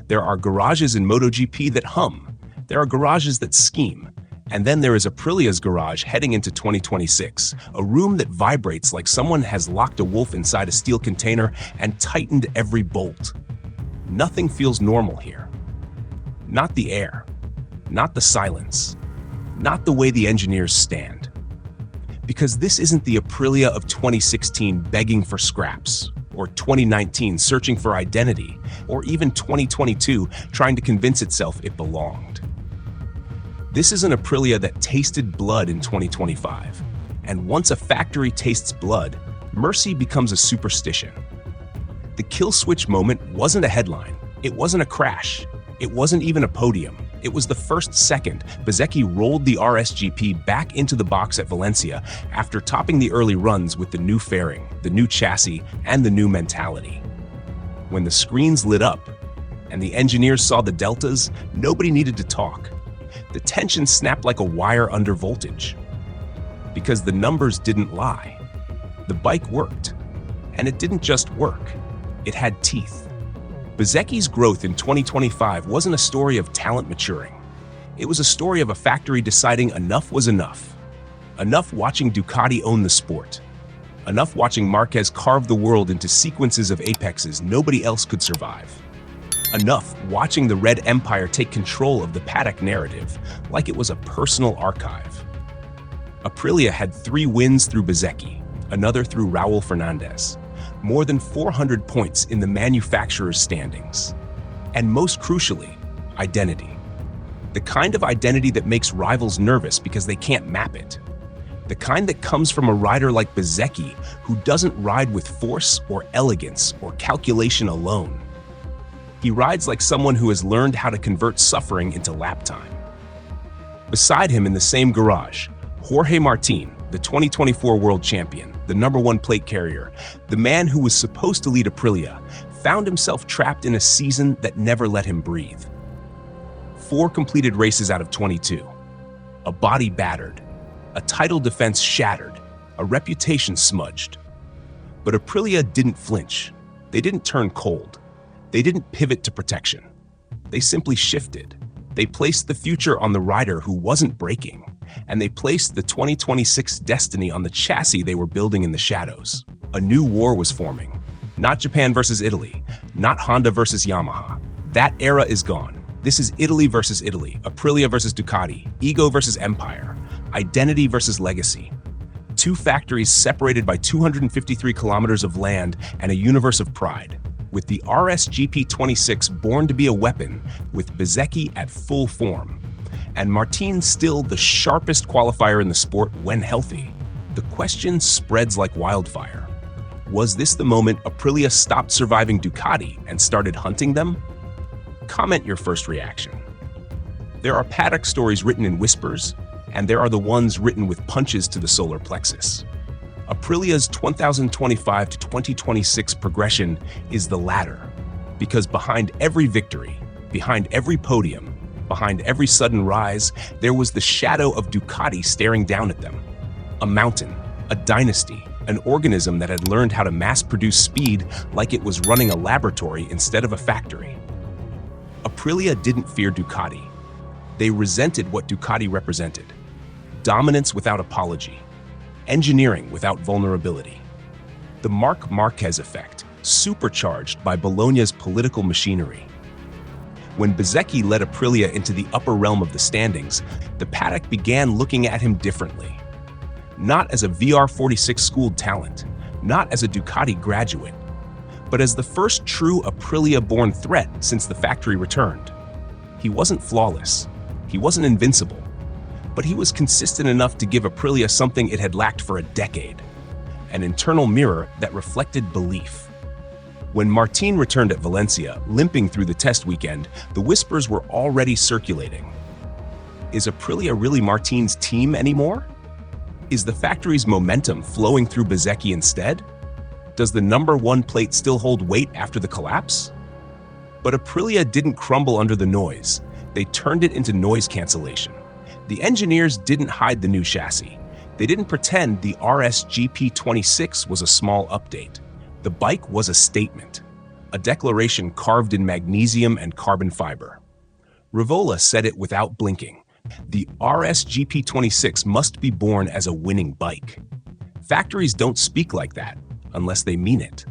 There are garages in MotoGP that hum. There are garages that scheme. And then there is Aprilia's garage heading into 2026, a room that vibrates like someone has locked a wolf inside a steel container and tightened every bolt. Nothing feels normal here. Not the air, not the silence, not the way the engineers stand. Because this isn't the Aprilia of 2016 begging for scraps, or 2019 searching for identity, or even 2022 trying to convince itself it belonged. This is an Aprilia that tasted blood in 2025. And once a factory tastes blood, mercy becomes a superstition. The kill switch moment wasn't a headline. It wasn't a crash. It wasn't even a podium. It was the first second Bezzecchi rolled the RSGP back into the box at Valencia after topping the early runs with the new fairing, the new chassis, and the new mentality. When the screens lit up and the engineers saw the deltas, nobody needed to talk. The tension snapped like a wire under voltage. Because the numbers didn't lie. The bike worked. And it didn't just work. It had teeth. Bezzecchi's growth in 2025 wasn't a story of talent maturing. It was a story of a factory deciding enough was enough. Enough watching Ducati own the sport. Enough watching Marquez carve the world into sequences of apexes nobody else could survive. Enough watching the Red Empire take control of the paddock narrative like it was a personal archive. Aprilia had 3 wins through Bezzecchi, another through Raul Fernandez. More than 400 points in the manufacturer's standings. And most crucially, identity. The kind of identity that makes rivals nervous because they can't map it. The kind that comes from a rider like Bezzecchi who doesn't ride with force or elegance or calculation alone. He rides like someone who has learned how to convert suffering into lap time. Beside him in the same garage, Jorge Martin, the 2024 world champion, the #1 plate carrier, the man who was supposed to lead Aprilia, found himself trapped in a season that never let him breathe. 4 completed races out of 22. A body battered. A title defense shattered. A reputation smudged. But Aprilia didn't flinch. They didn't turn cold. They didn't pivot to protection. They simply shifted. They placed the future on the rider who wasn't braking, and they placed the 2026 destiny on the chassis they were building in the shadows. A new war was forming. Not Japan versus Italy, not Honda versus Yamaha. That era is gone. This is Italy versus Italy, Aprilia versus Ducati, ego versus empire, identity versus legacy. 2 factories separated by 253 kilometers of land and a universe of pride. With the RSGP 26 born to be a weapon, with Bezzecchi at full form, and Martin still the sharpest qualifier in the sport when healthy, the question spreads like wildfire. Was this the moment Aprilia stopped surviving Ducati and started hunting them? Comment your first reaction. There are paddock stories written in whispers, and there are the ones written with punches to the solar plexus. Aprilia's 2025 to 2026 progression is the latter, because behind every victory, behind every podium, behind every sudden rise, there was the shadow of Ducati staring down at them. A mountain, a dynasty, an organism that had learned how to mass-produce speed like it was running a laboratory instead of a factory. Aprilia didn't fear Ducati. They resented what Ducati represented. Dominance without apology. Engineering without vulnerability. The Marc Marquez effect, supercharged by Bologna's political machinery. When Bezzecchi led Aprilia into the upper realm of the standings, the paddock began looking at him differently. Not as a VR46 schooled talent, not as a Ducati graduate, but as the first true Aprilia-born threat since the factory returned. He wasn't flawless. He wasn't invincible. But he was consistent enough to give Aprilia something it had lacked for a decade, an internal mirror that reflected belief. When Martin returned at Valencia, limping through the test weekend, the whispers were already circulating. Is Aprilia really Martin's team anymore? Is the factory's momentum flowing through Bezzecchi instead? Does the #1 plate still hold weight after the collapse? But Aprilia didn't crumble under the noise. They turned it into noise cancellation. The engineers didn't hide the new chassis. They didn't pretend the RSGP 26 was a small update. The bike was a statement. a declaration carved in magnesium and carbon fiber. Rivola said it without blinking. The RSGP26 must be born as a winning bike. Factories don't speak like that unless they mean it.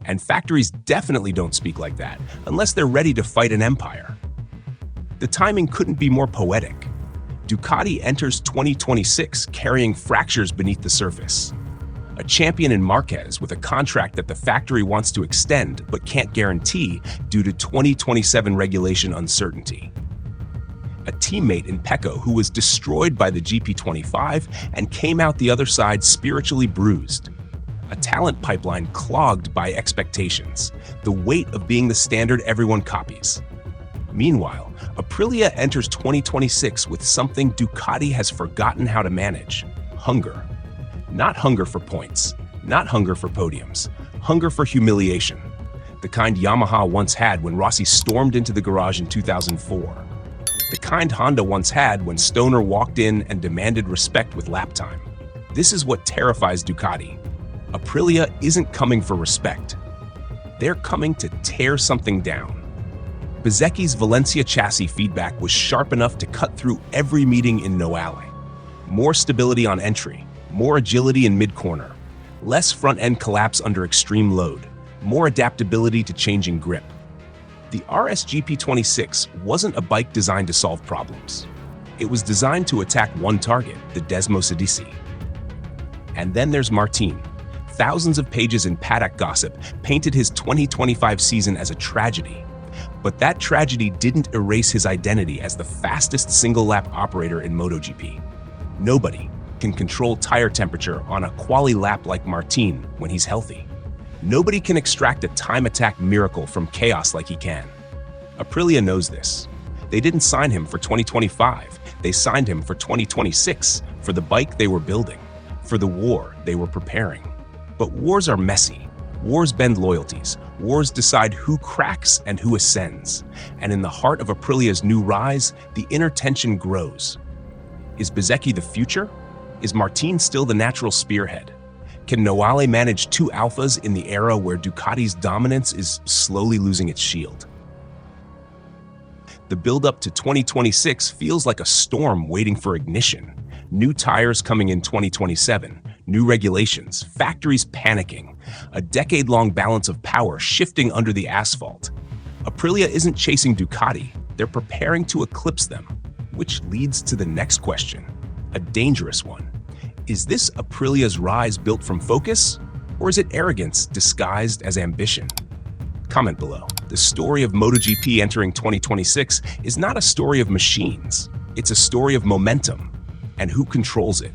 And factories definitely don't speak like that unless they're ready to fight an empire. The timing couldn't be more poetic. Ducati enters 2026 carrying fractures beneath the surface. A champion in Marquez with a contract that the factory wants to extend but can't guarantee due to 2027 regulation uncertainty. A teammate in Pecco who was destroyed by the GP25 and came out the other side spiritually bruised. A talent pipeline clogged by expectations, the weight of being the standard everyone copies. Meanwhile, Aprilia enters 2026 with something Ducati has forgotten how to manage: hunger. Not hunger for points, not hunger for podiums, hunger for humiliation. The kind Yamaha once had when Rossi stormed into the garage in 2004. The kind Honda once had when Stoner walked in and demanded respect with lap time. This is what terrifies Ducati. Aprilia isn't coming for respect. They're coming to tear something down. Bezzecchi's Valencia chassis feedback was sharp enough to cut through every meeting in no alley. More stability on entry, more agility in mid-corner, less front-end collapse under extreme load, more adaptability to changing grip. The RSGP26 wasn't a bike designed to solve problems. It was designed to attack one target, the Desmosedici. And then there's Martin. Thousands of pages in paddock gossip painted his 2025 season as a tragedy. But that tragedy didn't erase his identity as the fastest single-lap operator in MotoGP. Nobody can control tire temperature on a quali lap like Martin when he's healthy. Nobody can extract a time attack miracle from chaos like he can. Aprilia knows this. They didn't sign him for 2025. They signed him for 2026, for the bike they were building, for the war they were preparing. But wars are messy. Wars bend loyalties. Wars decide who cracks and who ascends. And in the heart of Aprilia's new rise, the inner tension grows. Is Bezzecchi the future? Is Martin still the natural spearhead? Can Noale manage two alphas in the era where Ducati's dominance is slowly losing its shield? The build-up to 2026 feels like a storm waiting for ignition. New tires coming in 2027, new regulations, factories panicking, a decade-long balance of power shifting under the asphalt. Aprilia isn't chasing Ducati, they're preparing to eclipse them, which leads to the next question, a dangerous one. Is this Aprilia's rise built from focus, or is it arrogance disguised as ambition? Comment below. The story of MotoGP entering 2026 is not a story of machines. It's a story of momentum. And who controls it?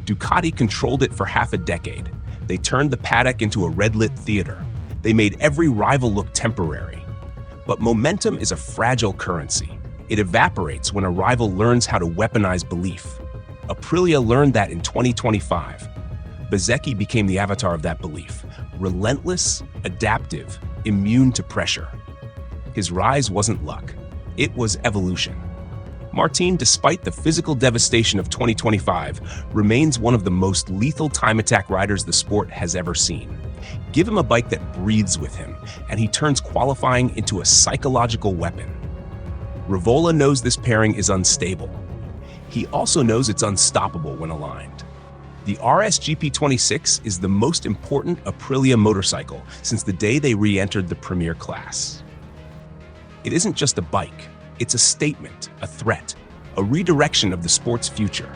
Ducati controlled it for half a decade. They turned the paddock into a red-lit theater. They made every rival look temporary. But momentum is a fragile currency. It evaporates when a rival learns how to weaponize belief. Aprilia learned that in 2025. Bezzecchi became the avatar of that belief. Relentless, adaptive, immune to pressure. His rise wasn't luck. It was evolution. Martin, despite the physical devastation of 2025, remains one of the most lethal time attack riders the sport has ever seen. Give him a bike that breathes with him, and he turns qualifying into a psychological weapon. Rivola knows this pairing is unstable. He also knows it's unstoppable when aligned. The RSGP26 is the most important Aprilia motorcycle since the day they re-entered the Premier class. It isn't just a bike, it's a statement, a threat, a redirection of the sport's future.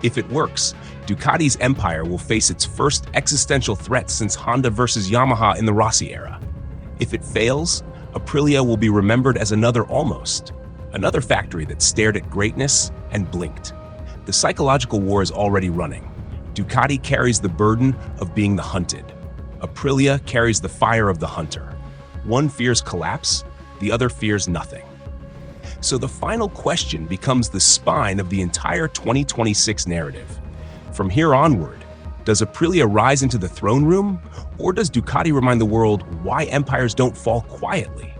If it works, Ducati's empire will face its first existential threat since Honda versus Yamaha in the Rossi era. If it fails, Aprilia will be remembered as another factory that stared at greatness and blinked. The psychological war is already running. Ducati carries the burden of being the hunted. Aprilia carries the fire of the hunter. One fears collapse, the other fears nothing. So the final question becomes the spine of the entire 2026 narrative. From here onward, does Aprilia rise into the throne room, or does Ducati remind the world why empires don't fall quietly?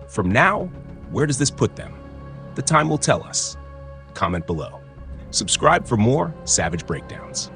From now, where does this put them? The time will tell us. Comment below. Subscribe for more Savage Breakdowns.